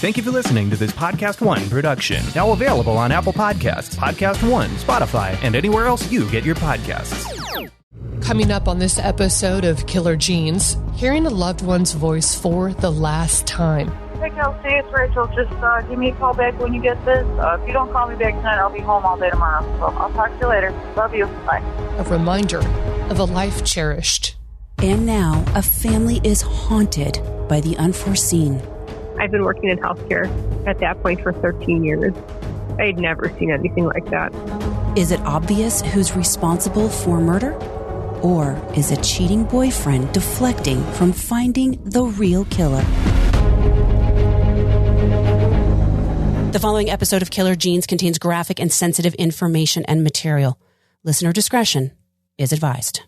Thank you for listening to this Podcast One production. Now available on Apple Podcasts, Podcast One, Spotify, and anywhere else you get your podcasts. Coming up on this episode of Killer Genes, hearing a loved one's voice for the last time. Hey, Kelsey, it's Rachel. Just give me a call back when you get this. If you don't call me back tonight, I'll be home all day tomorrow. So I'll talk to you later. Love you. Bye. A reminder of a life cherished. And now, a family is haunted by the unforeseen. I've been working in healthcare at that point for 13 years. I had never seen anything like that. Is it obvious who's responsible for murder? Or is a cheating boyfriend deflecting from finding the real killer? The following episode of Killer Genes contains graphic and sensitive information and material. Listener discretion is advised.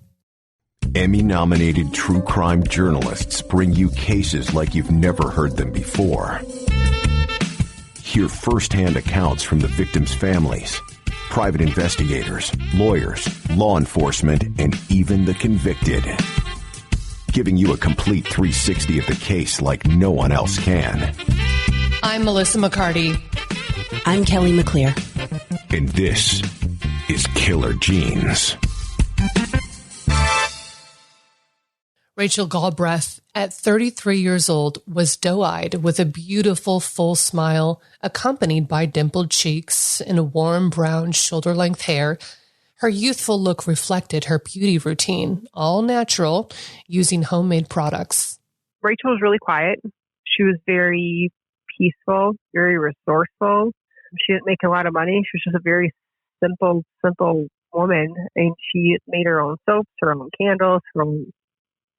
Emmy-nominated true crime journalists bring you cases like you've never heard them before. Hear first-hand accounts from the victims' families, private investigators, lawyers, law enforcement, and even the convicted. Giving you a complete 360 of the case like no one else can. I'm Melissa McCarty. I'm Kelly McClear. And this is Killer Genes. Rachel Galbreath, at 33 years old, was doe-eyed with a beautiful full smile, accompanied by dimpled cheeks and warm brown shoulder-length hair. Her youthful look reflected her beauty routine, all natural, using homemade products. Rachel was really quiet. She was very peaceful, very resourceful. She didn't make a lot of money. She was just a very simple woman. And she made her own soaps, her own candles,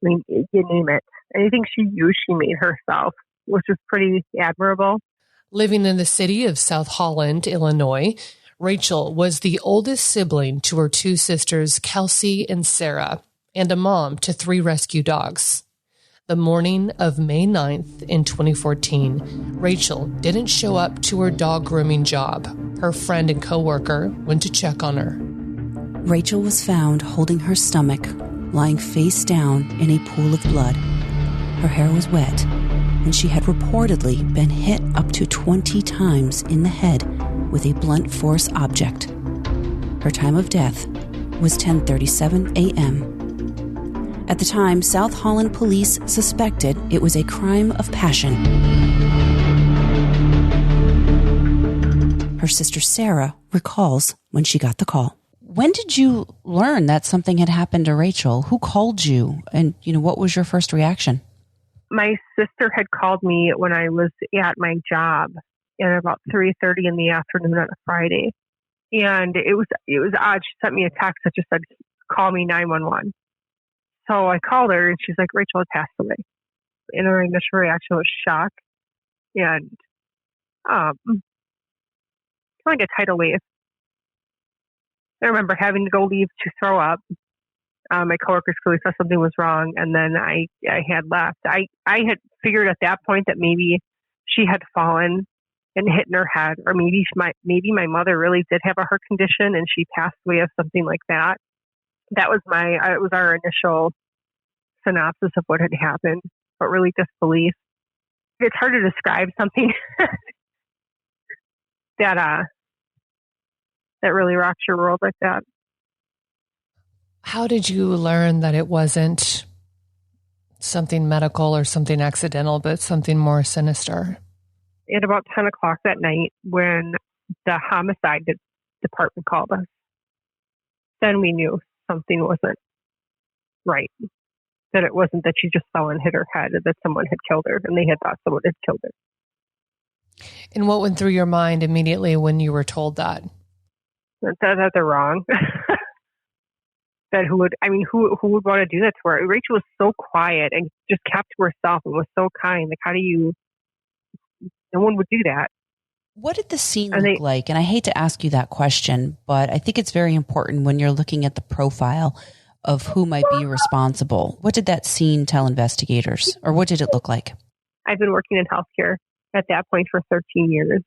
you name it. Anything she used, she made herself, which was pretty admirable. Living in the city of South Holland, Illinois, Rachel was the oldest sibling to her two sisters, Kelsey and Sarah, and a mom to 3 rescue dogs. The morning of May 9th in 2014, Rachel didn't show up to her dog grooming job. Her friend and coworker went to check on her. Rachel was found holding her stomach, lying face down in a pool of blood. Her hair was wet, and she had reportedly been hit up to 20 times in the head with a blunt force object. Her time of death was 10:37 a.m. At the time, South Holland police suspected it was a crime of passion. Her sister Sarah recalls when she got the call. When did you learn that something had happened to Rachel? Who called you? And, what was your first reaction? My sister had called me when I was at my job at about 3:30 in the afternoon on a Friday. And it was odd. She sent me a text that just said, call me 911. So I called her and she's like, Rachel had passed away. And her initial reaction was shock and kind of like a tidal wave. I remember having to go leave to throw up. My coworkers clearly thought something was wrong, and then I had left. I had figured at that point that maybe she had fallen and hit in her head, or maybe my mother really did have a heart condition and she passed away of something like that. That was it was our initial synopsis of what had happened, but really disbelief. It's hard to describe something that really rocks your world like that. How did you learn that it wasn't something medical or something accidental, but something more sinister? At about 10 o'clock that night, when the homicide department called us, then we knew something wasn't right. That it wasn't that she just fell and hit her head, that someone had killed her, and they had thought someone had killed her. And what went through your mind immediately when you were told that? That they're wrong. That who would want to do that to her? Rachel was so quiet and just kept to herself and was so kind. Like, no one would do that. What did the scene look like? And I hate to ask you that question, but I think it's very important when you're looking at the profile of who might be responsible. What did that scene tell investigators, or what did it look like? I've been working in healthcare at that point for 13 years.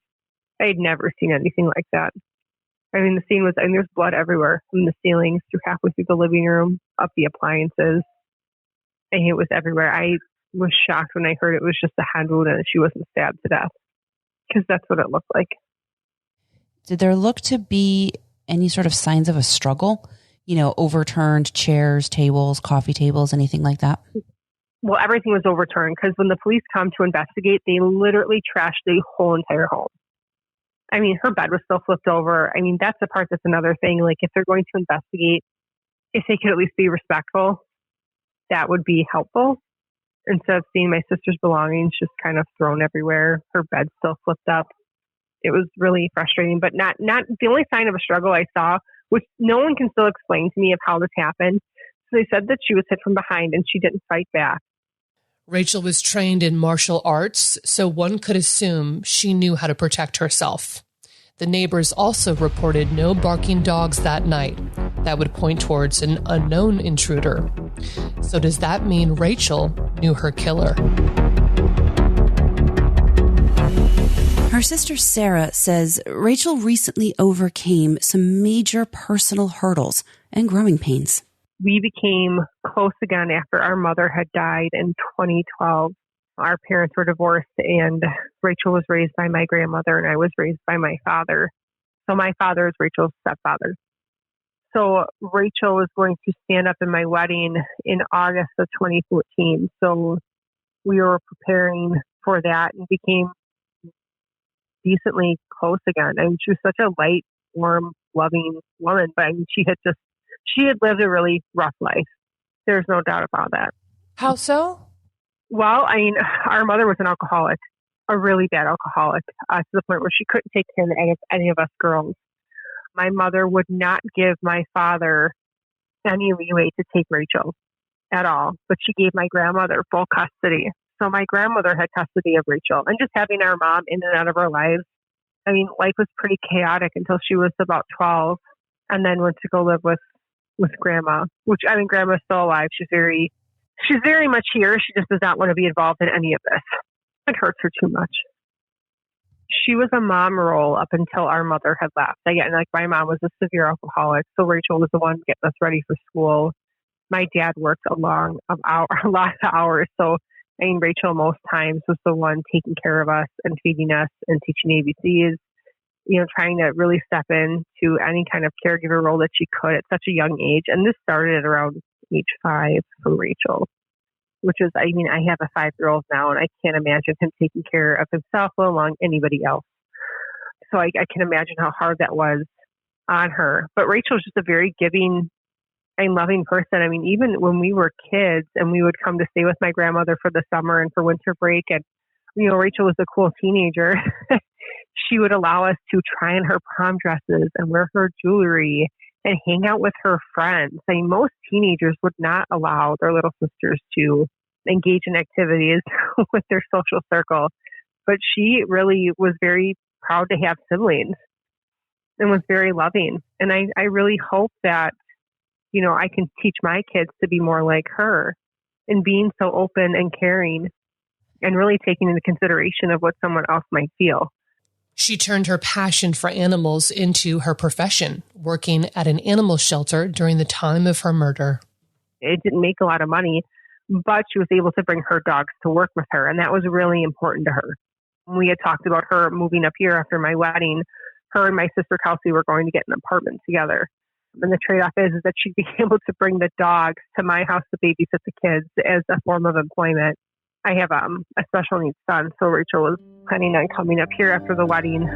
I had never seen anything like that. I mean, the scene was, there's blood everywhere, from the ceilings to halfway through the living room, up the appliances. And it was everywhere. I was shocked when I heard it was just a hand wound and she wasn't stabbed to death. because that's what it looked like. Did there look to be any sort of signs of a struggle? Overturned chairs, tables, coffee tables, anything like that? Well, everything was overturned because when the police come to investigate, they literally trashed the whole entire home. I mean, her bed was still flipped over. I mean, that's the part that's another thing. Like, if they're going to investigate, if they could at least be respectful, that would be helpful. Instead of seeing my sister's belongings just kind of thrown everywhere, her bed still flipped up. It was really frustrating, but not the only sign of a struggle I saw, which no one can still explain to me of how this happened. So they said that she was hit from behind and she didn't fight back. Rachel was trained in martial arts, so one could assume she knew how to protect herself. The neighbors also reported no barking dogs that night. That would point towards an unknown intruder. So does that mean Rachel knew her killer? Her sister Sarah says Rachel recently overcame some major personal hurdles and growing pains. We became close again after our mother had died in 2012. Our parents were divorced, and Rachel was raised by my grandmother, and I was raised by my father. So my father is Rachel's stepfather. So Rachel was going to stand up in my wedding in August of 2014. So we were preparing for that and became decently close again. I mean, she was such a light, warm, loving woman, but I mean, she had lived a really rough life. There's no doubt about that. How so? Well, I mean, our mother was an alcoholic, a really bad alcoholic, to the point where she couldn't take care of any of us girls. My mother would not give my father any leeway to take Rachel at all, but she gave my grandmother full custody. So my grandmother had custody of Rachel, and just having our mom in and out of our lives. I mean, life was pretty chaotic until she was about 12, and then went to go live with grandma, which, I mean, grandma's still alive. She's very much here. She just does not want to be involved in any of this. It hurts her too much. She was a mom role up until our mother had left. Again, like, my mom was a severe alcoholic, so Rachel was the one getting us ready for school. My dad worked a lot of hours, so I mean, Rachel most times was the one taking care of us and feeding us and teaching ABCs, trying to really step into any kind of caregiver role that she could at such a young age. And this started at around age 5 for Rachel, which is, I mean, I have a 5-year-old now, and I can't imagine him taking care of himself, let alone anybody else. So I can imagine how hard that was on her. But Rachel's just a very giving and loving person. I mean, even when we were kids and we would come to stay with my grandmother for the summer and for winter break, and, Rachel was a cool teenager, she would allow us to try on her prom dresses and wear her jewelry and hang out with her friends. I mean, most teenagers would not allow their little sisters to engage in activities with their social circle, but she really was very proud to have siblings and was very loving. And I really hope that, I can teach my kids to be more like her and being so open and caring and really taking into consideration of what someone else might feel. She turned her passion for animals into her profession, working at an animal shelter during the time of her murder. It didn't make a lot of money, but she was able to bring her dogs to work with her, and that was really important to her. We had talked about her moving up here after my wedding. Her and my sister Kelsey were going to get an apartment together. And the trade-off is that she'd be able to bring the dogs to my house to babysit the kids as a form of employment. I have a special needs son, so Rachel was planning on coming up here after the wedding.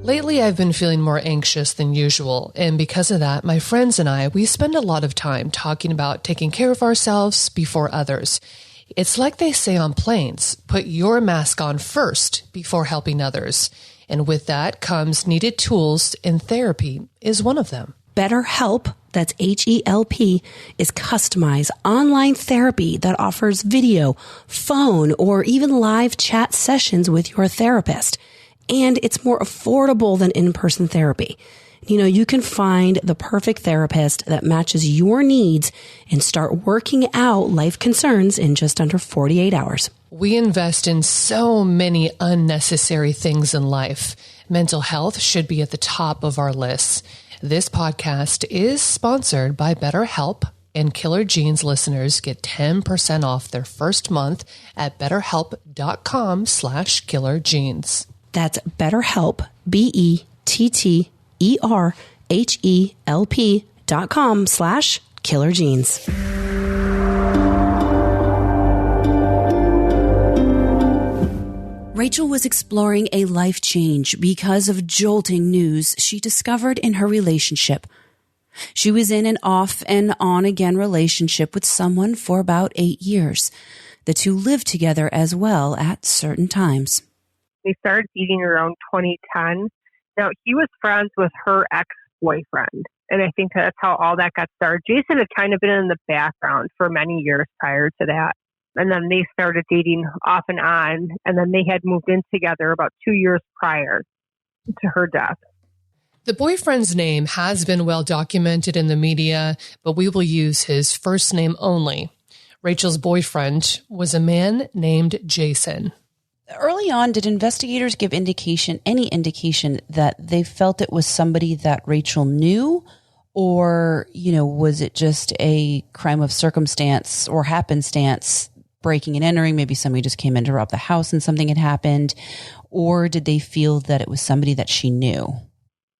Lately, I've been feeling more anxious than usual, and because of that, my friends and I, we spend a lot of time talking about taking care of ourselves before others. It's like they say on planes, put your mask on first before helping others. And with that comes needed tools, and therapy is one of them. BetterHelp, that's HELP, is customized online therapy that offers video, phone, or even live chat sessions with your therapist. And it's more affordable than in-person therapy. You can find the perfect therapist that matches your needs and start working out life concerns in just under 48 hours. We invest in so many unnecessary things in life. Mental health should be at the top of our lists. This podcast is sponsored by BetterHelp, And Killer Jeans listeners get 10% off their first month at betterhelp.com/killerjeans. That's BetterHelp, BetterHelp.com/killerjeans. Rachel was exploring a life change because of jolting news she discovered in her relationship. She was in an off and on again relationship with someone for about 8 years. The two lived together as well at certain times. They started dating around 2010. Now, he was friends with her ex-boyfriend, and I think that's how all that got started. Jason had kind of been in the background for many years prior to that. And then they started dating off and on, and then they had moved in together about 2 years prior to her death. The boyfriend's name has been well documented in the media, but we will use his first name only. Rachel's boyfriend was a man named Jason. Early on, did investigators give any indication that they felt it was somebody that Rachel knew? Or, was it just a crime of circumstance or happenstance, breaking and entering? Maybe somebody just came in to rob the house and something had happened. Or did they feel that it was somebody that she knew?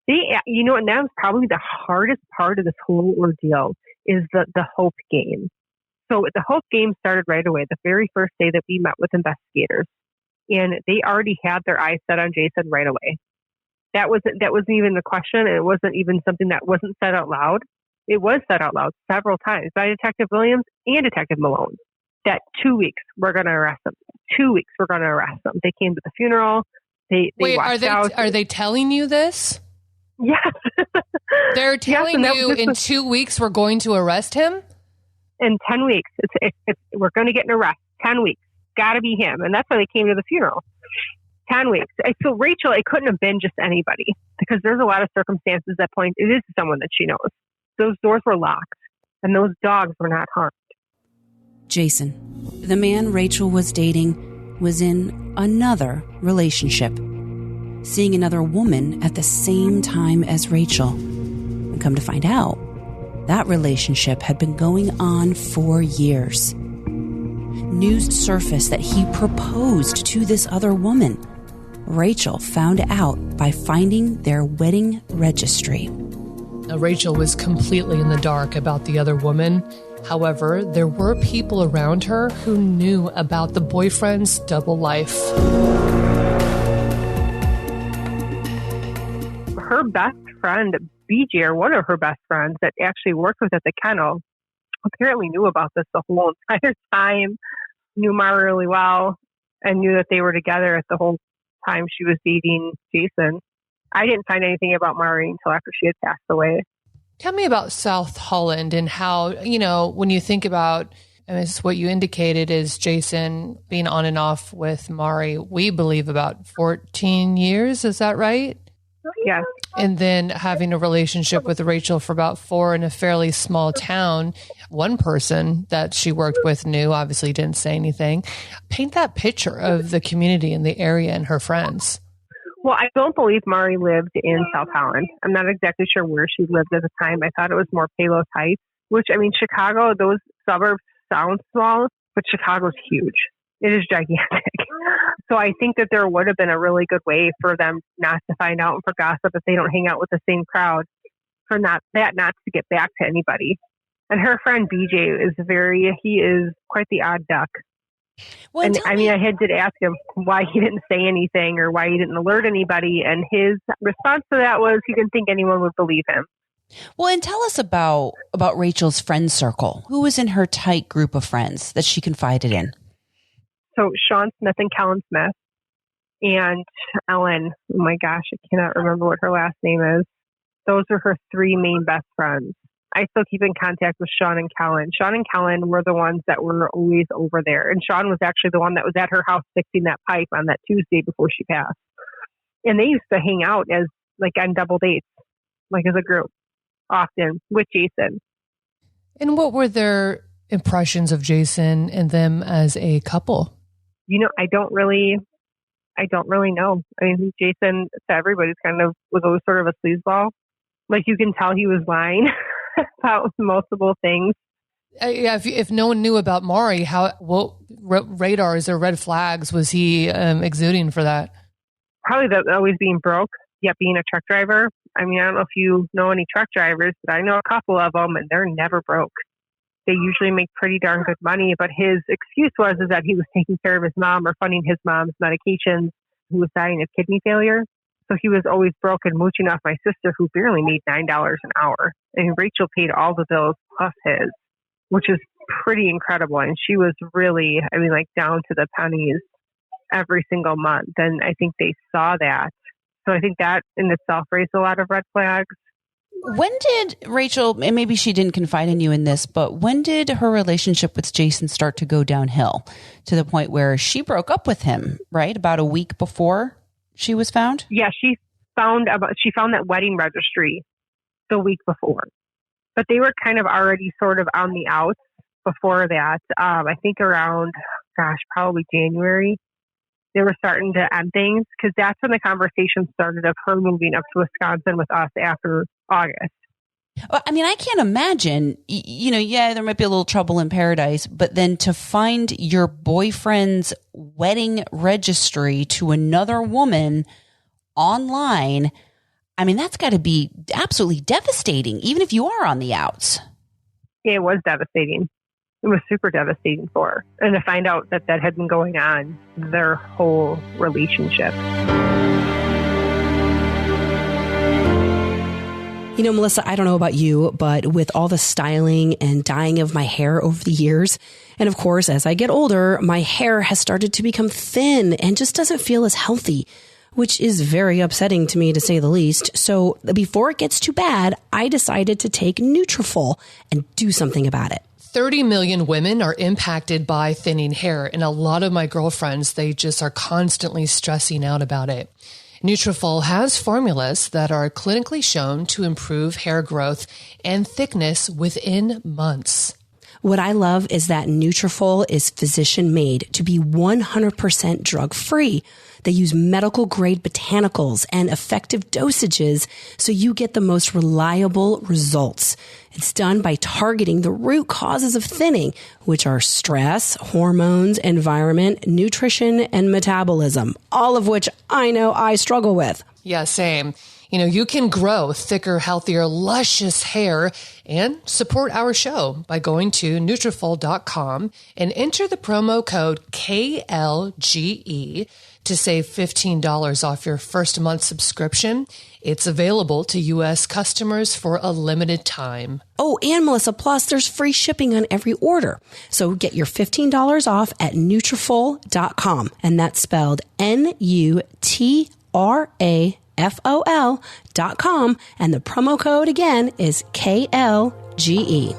And that was probably the hardest part of this whole ordeal is the hope game. So the hope game started right away, the very first day that we met with investigators. And they already had their eyes set on Jason right away. That wasn't even the question. It wasn't even something that wasn't said out loud. It was said out loud several times by Detective Williams and Detective Malone that 2 weeks we're going to arrest them. 2 weeks we're going to arrest them. They came to the funeral. They Wait, watched out. Are they telling you this? Yes. They're telling you in 2 weeks we're going to arrest him? In 10 weeks. We're going to get an arrest. 10 weeks. Got to be him. And that's why they came to the funeral. 10 weeks. So Rachel, it couldn't have been just anybody because there's a lot of circumstances that point it is someone that she knows. Those doors were locked and those dogs were not harmed. Jason, the man Rachel was dating, was in another relationship, seeing another woman at the same time as Rachel. And come to find out, that relationship had been going on for years. News surfaced that he proposed to this other woman. Rachel found out by finding their wedding registry. Now, Rachel was completely in the dark about the other woman. However, there were people around her who knew about the boyfriend's double life. Her best friend, BJ, or one of her best friends that actually worked with at the kennel, apparently knew about this the whole entire time, knew Mara really well, and knew that they were together at the whole time she was dating Jason. I didn't find anything about Mara until after she had passed away. Tell me about South Holland and how, when you think about, and this is what you indicated, is Jason being on and off with Mari, we believe about 14 years. Is that right? Yes. And then having a relationship with Rachel for about 4 in a fairly small town. One person that she worked with knew, obviously didn't say anything. Paint that picture of the community and the area and her friends. Well, I don't believe Mari lived in South Holland. I'm not exactly sure where she lived at the time. I thought it was more Palos Heights, which, Chicago, those suburbs sound small, but Chicago's huge. It is gigantic. So I think that there would have been a really good way for them not to find out and for gossip if they don't hang out with the same crowd, for not to get back to anybody. And her friend BJ he is quite the odd duck. Well, and I did ask him why he didn't say anything or why he didn't alert anybody. And his response to that was he didn't think anyone would believe him. Well, and tell us about Rachel's friend circle. Who was in her tight group of friends that she confided in? So Sean Smith and Kellen Smith and Ellen. Oh my gosh, I cannot remember what her last name is. Those are her 3 main best friends. I still keep in contact with Sean and Kellen. Sean and Kellen were the ones that were always over there. And Sean was actually the one that was at her house fixing that pipe on that Tuesday before she passed. And they used to hang out as on double dates, as a group, often with Jason. And what were their impressions of Jason and them as a couple? I don't really know. Jason, to everybody, was always sort of a sleazeball. You can tell he was lying about multiple things. Yeah, if no one knew about Maury, what radars or red flags was he exuding for that? Probably the always being broke, yet being a truck driver. I mean, I don't know if you know any truck drivers, but I know a couple of them, and they're never broke. They usually make pretty darn good money, but his excuse was that he was taking care of his mom or funding his mom's medications, who was dying of kidney failure. So he was always broke and mooching off my sister, who barely made $9 an hour. And Rachel paid all the bills plus his, which is pretty incredible. And she was really, I mean, like down to the pennies every single month. And I think they saw that. So I think that in itself raised a lot of red flags. When did Rachel, and maybe she didn't confide in you in this, but when did her relationship with Jason start to go downhill to the point where she broke up with him, right? About a week before she was found? Yeah, she found that wedding registry the week before. But they were kind of already sort of on the outs before that. I think around, probably January, they were starting to end things, because that's when the conversation started of her moving up to Wisconsin with us after August. Well, I mean, I can't imagine, there might be a little trouble in paradise, but then to find your boyfriend's wedding registry to another woman online, I mean, that's got to be absolutely devastating, even if you are on the outs. Yeah, it was devastating. It was super devastating for her. And to find out that had been going on their whole relationship. You know, Melissa, I don't know about you, but with all the styling and dyeing of my hair over the years, and of course, as I get older, my hair has started to become thin and just doesn't feel as healthy, which is very upsetting to me, to say the least. So before it gets too bad, I decided to take Nutrafol and do something about it. 30 million women are impacted by thinning hair, and a lot of my girlfriends, they just are constantly stressing out about it. Nutrafol has formulas that are clinically shown to improve hair growth and thickness within months. What I love is that Nutrafol is physician made to be 100% drug free. They use medical grade botanicals and effective dosages so you get the most reliable results. It's done by targeting the root causes of thinning, which are stress, hormones, environment, nutrition, and metabolism, all of which I know I struggle with. Yeah, same. You can grow thicker, healthier, luscious hair and support our show by going to Nutrafol.com and enter the promo code KLGE to save $15 off your first month subscription. It's available to U.S. customers for a limited time. Oh, and Melissa, plus there's free shipping on every order. So get your $15 off at Nutrafol.com. And that's spelled Nutrafol.com. And the promo code again is KLGE.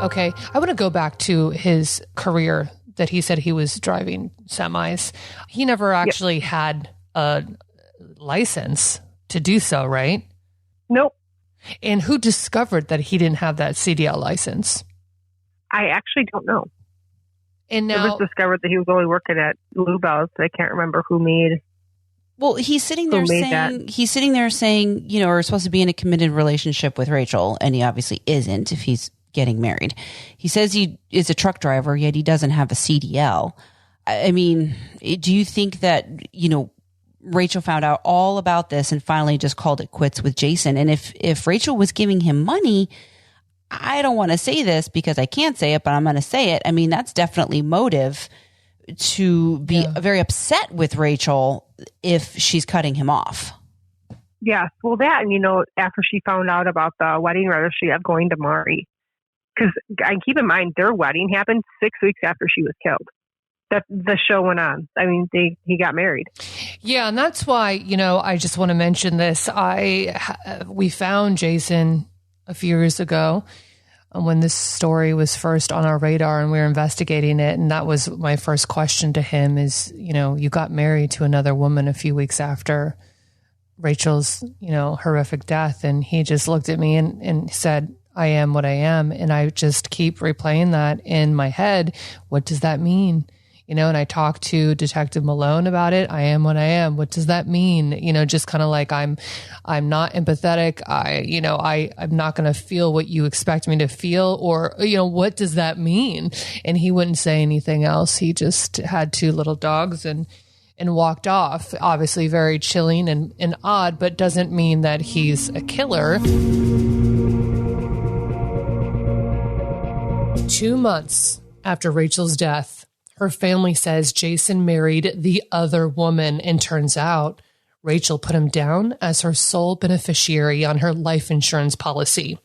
Okay, I want to go back to his career that he said he was driving semis. He never actually had a license to do so, right? Nope. And who discovered that he didn't have that CDL license? I actually don't know. And now it was discovered that he was only working at Lubell's. I can't remember who made. Well, he's sitting there saying, we're supposed to be in a committed relationship with Rachel, and he obviously isn't if he's getting married. He says he is a truck driver, yet he doesn't have a CDL. I mean, do you think that, Rachel found out all about this and finally just called it quits with Jason? And if Rachel was giving him money, I don't want to say this because I can't say it, but I'm going to say it. I mean, that's definitely motive to be very upset with Rachel if she's cutting him off. Yes. Well, that, and after she found out about the wedding registry of going to Maury, because I keep in mind their wedding happened 6 weeks after she was killed. That the show went on. I mean, he got married. Yeah, and that's why I just want to mention this. We found Jason a few years ago when this story was first on our radar, and we were investigating it. And that was my first question to him: is you got married to another woman a few weeks after Rachel's horrific death, and he just looked at me and said, I am what I am. And I just keep replaying that in my head. What does that mean? and I talked to Detective Malone about it. I am what I am. What does that mean? Just kind of like I'm not empathetic. I'm not going to feel what you expect me to feel, or, what does that mean? And he wouldn't say anything else. He just had 2 little dogs and walked off. Obviously very chilling and odd, but doesn't mean that he's a killer. 2 months after Rachel's death, her family says Jason married the other woman, and turns out Rachel put him down as her sole beneficiary on her life insurance policy.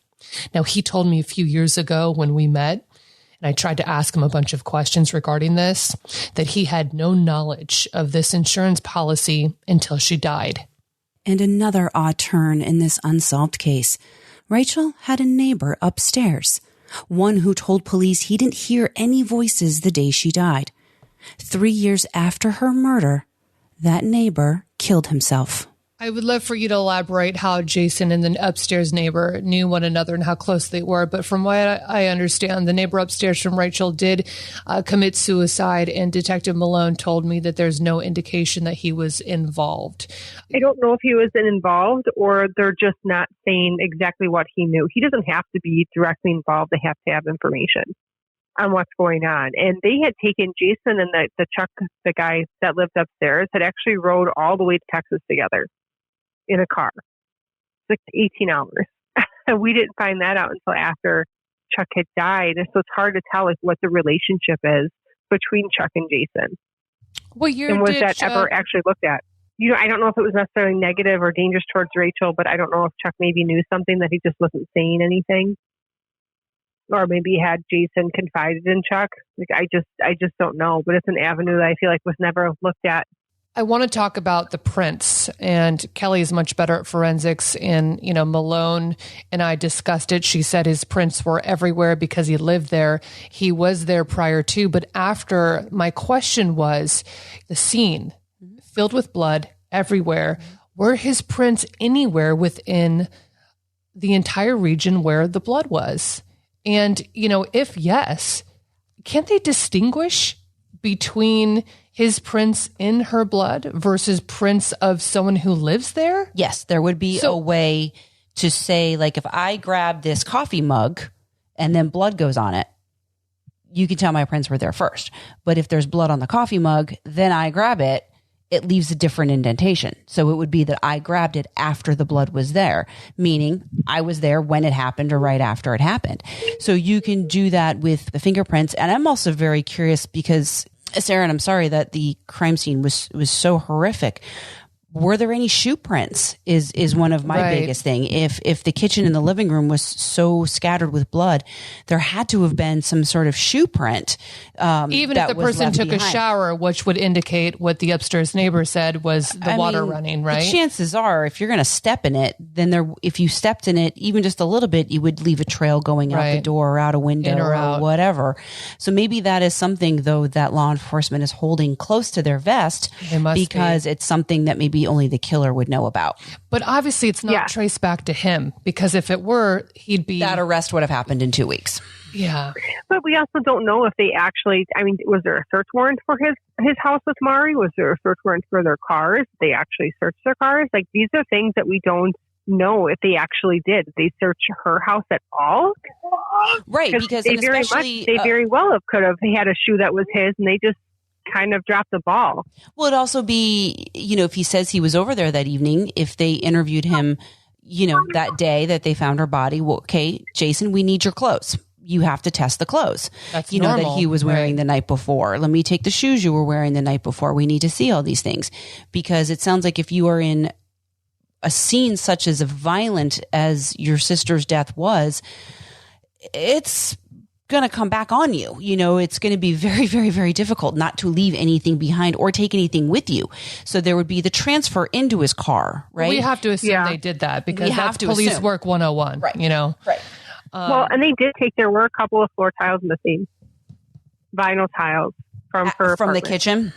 Now, he told me a few years ago when we met, and I tried to ask him a bunch of questions regarding this, that he had no knowledge of this insurance policy until she died. And another odd turn in this unsolved case. Rachel had a neighbor upstairs, one who told police he didn't hear any voices the day she died. 3 years after her murder, that neighbor killed himself. I would love for you to elaborate how Jason and the upstairs neighbor knew one another and how close they were. But from what I understand, the neighbor upstairs from Rachel did commit suicide, and Detective Malone told me that there's no indication that he was involved. I don't know if he was involved, or they're just not saying exactly what he knew. He doesn't have to be directly involved. They have to have information on what's going on. And they had taken Jason and the Chuck, the guy that lived upstairs, had actually rode all the way to Texas together in a car, 18 hours. And we didn't find that out until after Chuck had died. And so it's hard to tell what the relationship is between Chuck and Jason. What year and was did that ever actually looked at? I don't know if it was necessarily negative or dangerous towards Rachel, but I don't know if Chuck maybe knew something that he just wasn't saying anything. Or maybe he had Jason confided in Chuck. I just don't know. But it's an avenue that I feel like was never looked at. I want to talk about the prints, and Kelly is much better at forensics, and, Malone and I discussed it. She said his prints were everywhere because he lived there. He was there prior to, but after. My question was, the scene filled with blood everywhere. Were his prints anywhere within the entire region where the blood was? And, if yes, can't they distinguish between his prints in her blood versus prints of someone who lives there? Yes, there would be a way to say, like, if I grab this coffee mug and then blood goes on it, you can tell my prints were there first. But if there's blood on the coffee mug, then I grab it, it leaves a different indentation. So it would be that I grabbed it after the blood was there, meaning I was there when it happened or right after it happened. So you can do that with the fingerprints. And I'm also very curious because, Sarah, and I'm sorry that the crime scene was so horrific. Were there any shoe prints is one of my biggest thing. If the kitchen and the living room was so scattered with blood, there had to have been some sort of shoe print. Even if the person took a shower, which would indicate what the upstairs neighbor said was the water running, right? The chances are, if you're going to step in it, then if you stepped in it even just a little bit, you would leave a trail going out the door or out a window or whatever. So maybe that is something, though, that law enforcement is holding close to their vest because it's something that maybe only the killer would know about. But obviously it's not traced back to him, because if it were, he'd be... That arrest would have happened in 2 weeks. Yeah. But we also don't know if they actually, was there a search warrant for his house with Mari? Was there a search warrant for their cars? They actually searched their cars? Like, these are things that we don't know if they actually did. They search her house at all? Right, because they very well could have had a shoe that was his, and they just kind of dropped the ball. Well, it'd also be, if he says he was over there that evening, if they interviewed him, that day that they found her body, well, okay, Jason, we need your clothes. You have to test the clothes. That's normal, that he was wearing the night before. Let me take the shoes you were wearing the night before. We need to see all these things, because it sounds like if you are in a scene such as violent as your sister's death was, it's going to come back on you. It's going to be very, very, very difficult not to leave anything behind or take anything with you. So there would be the transfer into his car, right? We have to assume they did that, because that's police work 101, right. Right. Well, and they did there were a couple of floor tiles missing. Vinyl tiles from her from the apartment. kitchen?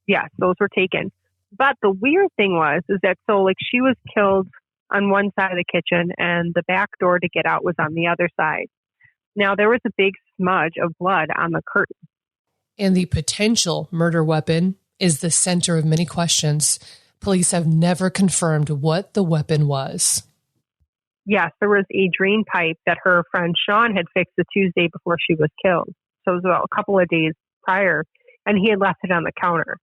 Yes, those were taken. But the weird thing is that she was killed on one side of the kitchen, and the back door to get out was on the other side. Now, there was a big smudge of blood on the curtain. And the potential murder weapon is the center of many questions. Police have never confirmed what the weapon was. Yes, there was a drain pipe that her friend Sean had fixed the Tuesday before she was killed. So it was about a couple of days prior, and he had left it on the counter.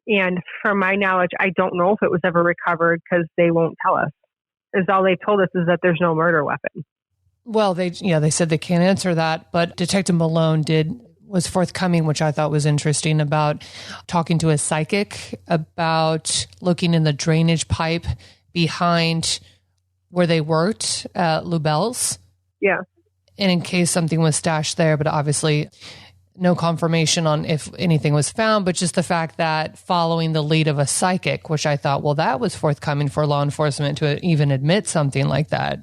And from my knowledge, I don't know if it was ever recovered because they won't tell us. Is all they told us is that there's no murder weapon. Well, they said they can't answer that, but Detective Malone was forthcoming, which I thought was interesting, about talking to a psychic about looking in the drainage pipe behind where they worked at Lubell's. Yeah. And in case something was stashed there, but obviously no confirmation on if anything was found, but just the fact that following the lead of a psychic, which I thought, well, that was forthcoming for law enforcement to even admit something like that.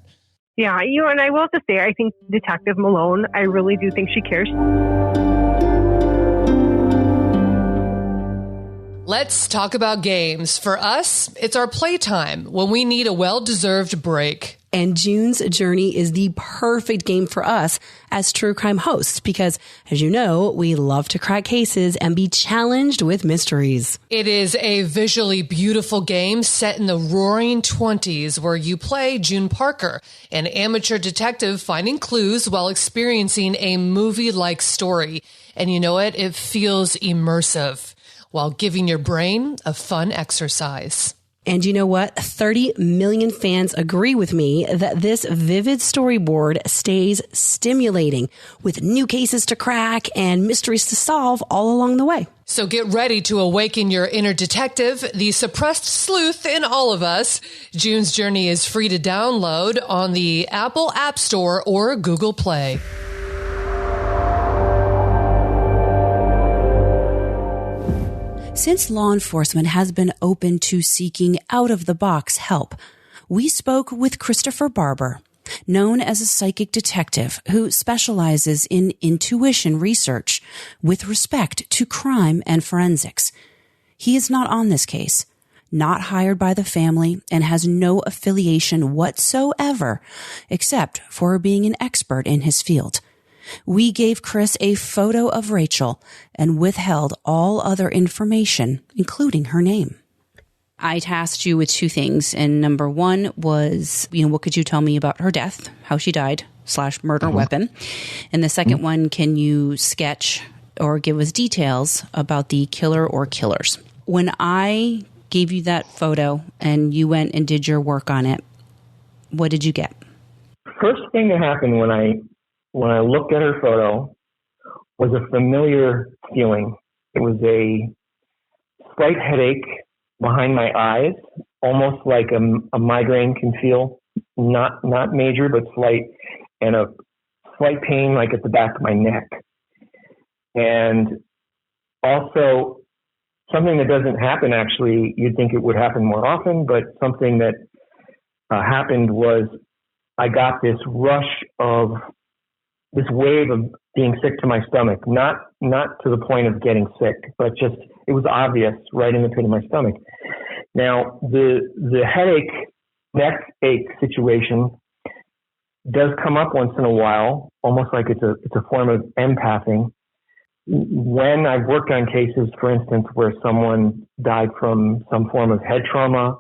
Yeah, and I will have to say, I think Detective Malone, I really do think she cares. Let's talk about games. For us, it's our playtime when we need a well-deserved break. And June's Journey is the perfect game for us as true crime hosts because, as you know, we love to crack cases and be challenged with mysteries. It is a visually beautiful game set in the roaring 20s where you play June Parker, an amateur detective finding clues while experiencing a movie-like story. And you know what? It feels immersive while giving your brain a fun exercise. And you know what? 30 million fans agree with me that this vivid storyboard stays stimulating with new cases to crack and mysteries to solve all along the way. So get ready to awaken your inner detective, the suppressed sleuth in all of us. June's Journey is free to download on the Apple App Store or Google Play. Since law enforcement has been open to seeking out-of-the-box help, we spoke with Christopher Barber, known as a psychic detective who specializes in intuition research with respect to crime and forensics. He is not on this case, not hired by the family, and has no affiliation whatsoever except for being an expert in his field. We gave Chris a photo of Rachel and withheld all other information, including her name. I tasked you with two things. And number one was, what could you tell me about her death, how she died / murder weapon? And the second one, can you sketch or give us details about the killer or killers? When I gave you that photo and you went and did your work on it, what did you get? First thing that happened when I looked at her photo was a familiar feeling. It was a slight headache behind my eyes, almost like a migraine can feel, not major, but slight, and a slight pain like at the back of my neck. And also something that doesn't happen, actually, you'd think it would happen more often, but something that happened was I got this rush of this wave of being sick to my stomach, not to the point of getting sick, but just, it was obvious right in the pit of my stomach. Now, the headache, neck ache situation does come up once in a while, almost like it's a form of empathing. When I've worked on cases, for instance, where someone died from some form of head trauma,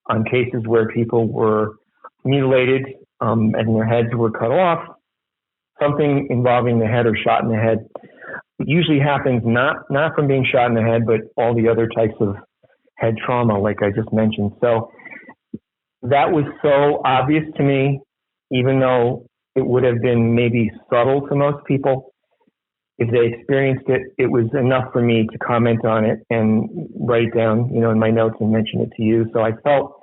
on cases where people were mutilated and their heads were cut off, something involving the head or shot in the head, it usually happens not from being shot in the head, but all the other types of head trauma, like I just mentioned. So that was so obvious to me, even though it would have been maybe subtle to most people. If they experienced it, it was enough for me to comment on it and write down, in my notes and mention it to you. So I felt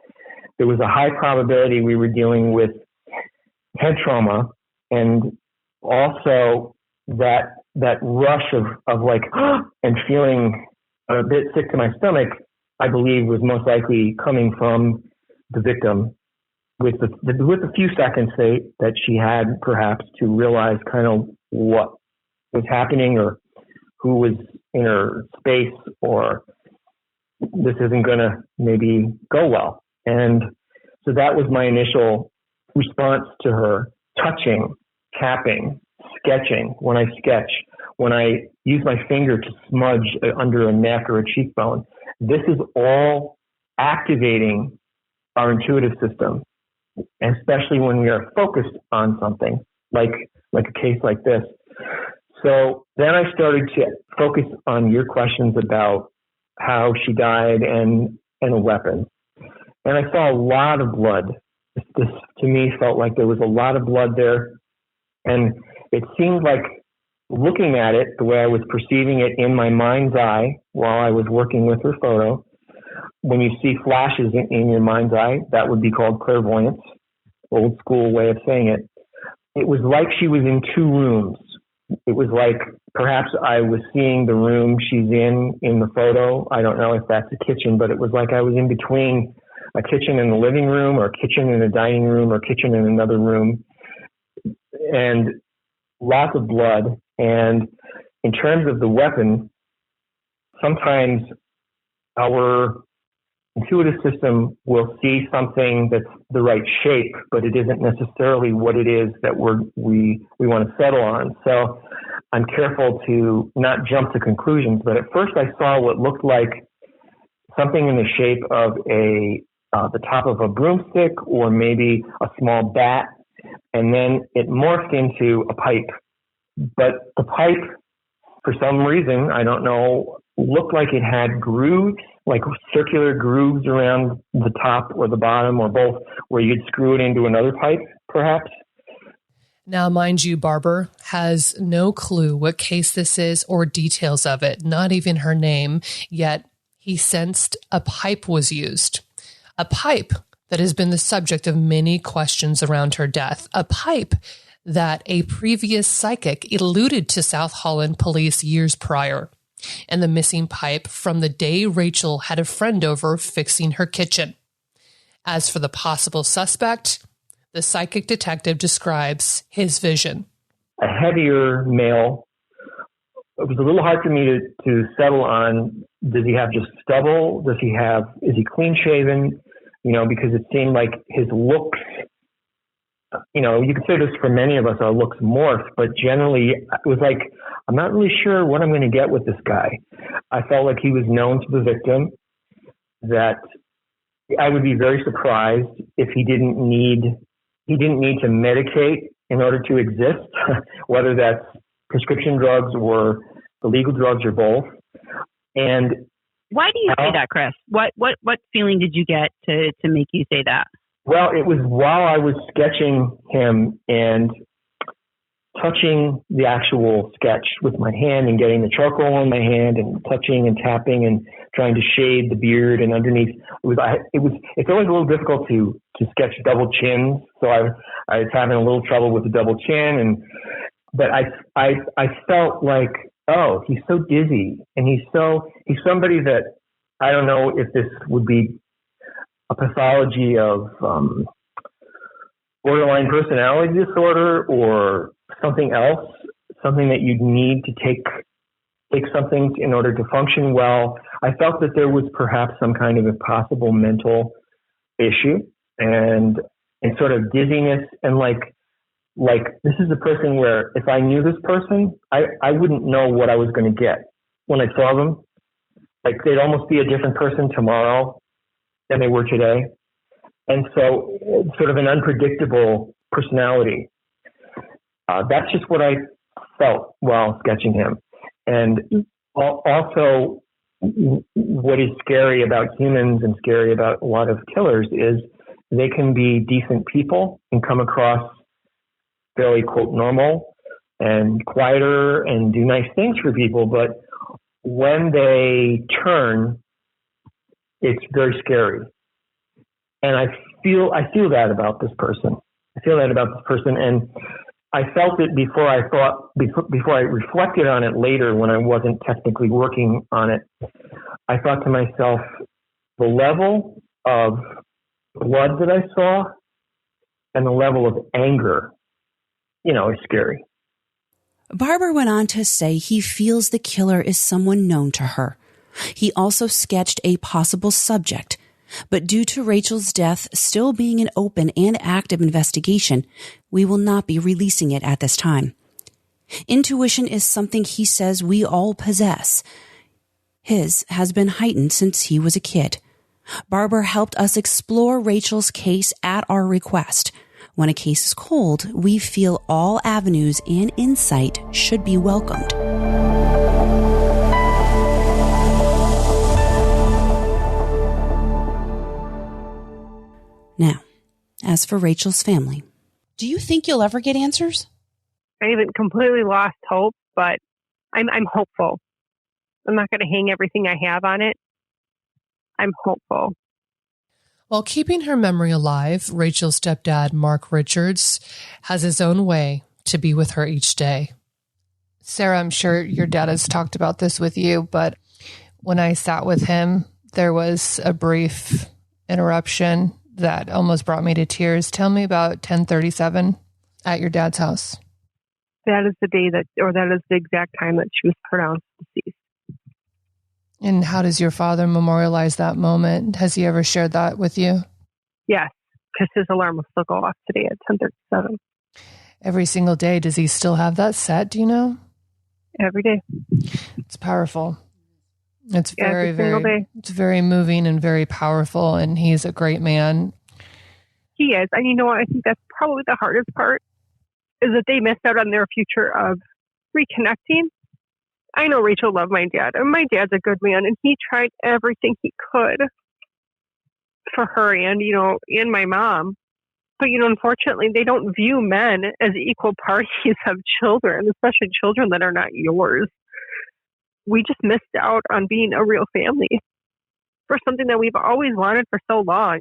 there was a high probability we were dealing with head trauma, and also that rush of like, and feeling a bit sick to my stomach, I believe was most likely coming from the victim with the few seconds that she had perhaps to realize kind of what was happening or who was in her space, or this isn't going to maybe go well. And so that was my initial response to her. Touching, capping, sketching. When I sketch, when I use my finger to smudge under a neck or a cheekbone, this is all activating our intuitive system, especially when we are focused on something like a case like this. So then I started to focus on your questions about how she died and a weapon. And I saw a lot of blood. This to me felt like there was a lot of blood there. And it seemed like, looking at it the way I was perceiving it in my mind's eye while I was working with her photo, when you see flashes in your mind's eye, that would be called clairvoyance, old school way of saying it. It was like she was in two rooms. It was like perhaps I was seeing the room she's in the photo. I don't know if that's a kitchen, but it was like I was in between a kitchen in the living room, or a kitchen in a dining room, or a kitchen in another room, and lots of blood. And in terms of the weapon, sometimes our intuitive system will see something that's the right shape, but it isn't necessarily what it is that we want to settle on. So I'm careful to not jump to conclusions, but at first I saw what looked like something in the shape of the top of a broomstick, or maybe a small bat, and then it morphed into a pipe. But the pipe, for some reason, I don't know, looked like it had grooves, like circular grooves around the top or the bottom or both, where you'd screw it into another pipe, perhaps. Now, mind you, Barber has no clue what case this is or details of it, not even her name, yet he sensed a pipe was used. A pipe that has been the subject of many questions around her death. A pipe that a previous psychic eluded to South Holland police years prior. And the missing pipe from the day Rachel had a friend over fixing her kitchen. As for the possible suspect, the psychic detective describes his vision. A heavier male. It was a little hard for me to settle on, does he have just stubble? Is he clean shaven? Because it seemed like his looks, you could say this for many of us, our looks morph, but generally it was like, I'm not really sure what I'm going to get with this guy. I felt like he was known to the victim, that I would be very surprised if he didn't need to medicate in order to exist, whether that's prescription drugs or illegal drugs or both. And why do you say that, Chris? What feeling did you get to make you say that? Well, it was while I was sketching him and touching the actual sketch with my hand and getting the charcoal on my hand and touching and tapping and trying to shade the beard and underneath. It's always a little difficult to sketch double chins. So I was having a little trouble with the double chin, but I felt like, oh, he's so dizzy, and he's somebody that I don't know if this would be a pathology of borderline personality disorder or something else, something that you'd need to take something in order to function well. I felt that there was perhaps some kind of a possible mental issue and sort of dizziness, and like this is a person where if I knew this person, I wouldn't know what I was going to get when I saw them. Like they'd almost be a different person tomorrow than they were today. And so sort of an unpredictable personality. That's just what I felt while sketching him. And also what is scary about humans and scary about a lot of killers is they can be decent people and come across fairly, quote, normal and quieter and do nice things for people. But when they turn, it's very scary. And I feel that about this person. And I felt it before I reflected on it later when I wasn't technically working on it. I thought to myself, the level of blood that I saw and the level of anger, is scary. Barber went on to say he feels the killer is someone known to her. He also sketched a possible subject, but due to Rachel's death still being an open and active investigation, we will not be releasing it at this time. Intuition is something he says we all possess. His has been heightened since he was a kid. Barbara helped us explore Rachel's case at our request. When a case is cold, we feel all avenues and insight should be welcomed. Now, as for Rachel's family. Do you think you'll ever get answers? I haven't completely lost hope, but I'm hopeful. I'm not going to hang everything I have on it. I'm hopeful. While keeping her memory alive, Rachel's stepdad, Mark Richards, has his own way to be with her each day. Sarah, I'm sure your dad has talked about this with you, but when I sat with him, there was a brief interruption that almost brought me to tears. Tell me about 10:37 at your dad's house. That is the day that is the exact time that she was pronounced deceased. And how does your father memorialize that moment? Has he ever shared that with you? Yes, because his alarm will still go off today at 10:37. Every single day. Does he still have that set? Do you know? Every day. It's powerful. It's every single day. It's very moving and very powerful. And he's a great man. He is. And you know what? I think that's probably the hardest part is that they missed out on their future of reconnecting. I know Rachel loved my dad, and my dad's a good man, and he tried everything he could for her and, and my mom. But, unfortunately, they don't view men as equal parties of children, especially children that are not yours. We just missed out on being a real family for something that we've always wanted for so long.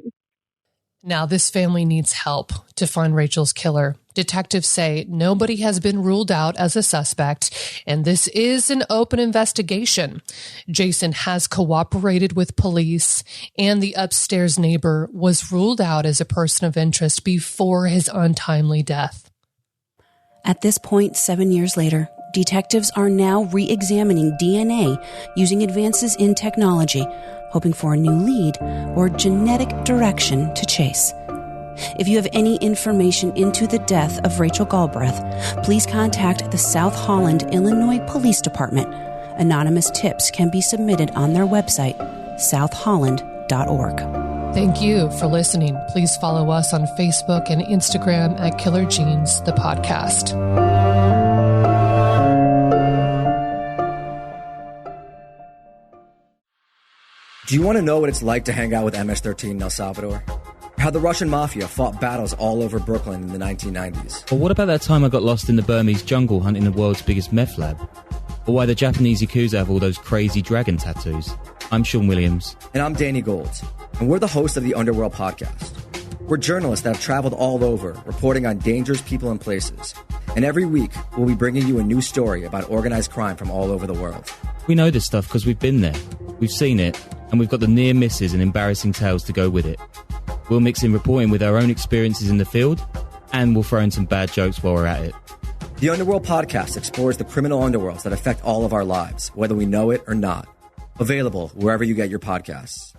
Now, this family needs help to find Rachel's killer. Detectives say nobody has been ruled out as a suspect, and this is an open investigation. Jason has cooperated with police, and the upstairs neighbor was ruled out as a person of interest before his untimely death. At this point, 7 years later, detectives are now re-examining DNA using advances in technology, hoping for a new lead or genetic direction to chase. If you have any information into the death of Rachel Galbreath, please contact the South Holland, Illinois Police Department. Anonymous tips can be submitted on their website, southholland.org. Thank you for listening. Please follow us on Facebook and Instagram at Killer Genes, the podcast. Do you want to know what it's like to hang out with MS-13 in El Salvador? How the Russian mafia fought battles all over Brooklyn in the 1990s? Or what about that time I got lost in the Burmese jungle hunting the world's biggest meth lab? Or why the Japanese Yakuza have all those crazy dragon tattoos? I'm Sean Williams. And I'm Danny Gold. And we're the hosts of the Underworld podcast. We're journalists that have traveled all over, reporting on dangerous people and places. And every week, we'll be bringing you a new story about organized crime from all over the world. We know this stuff because we've been there. We've seen it. And we've got the near misses and embarrassing tales to go with it. We'll mix in reporting with our own experiences in the field, and we'll throw in some bad jokes while we're at it. The Underworld podcast explores the criminal underworlds that affect all of our lives, whether we know it or not. Available wherever you get your podcasts.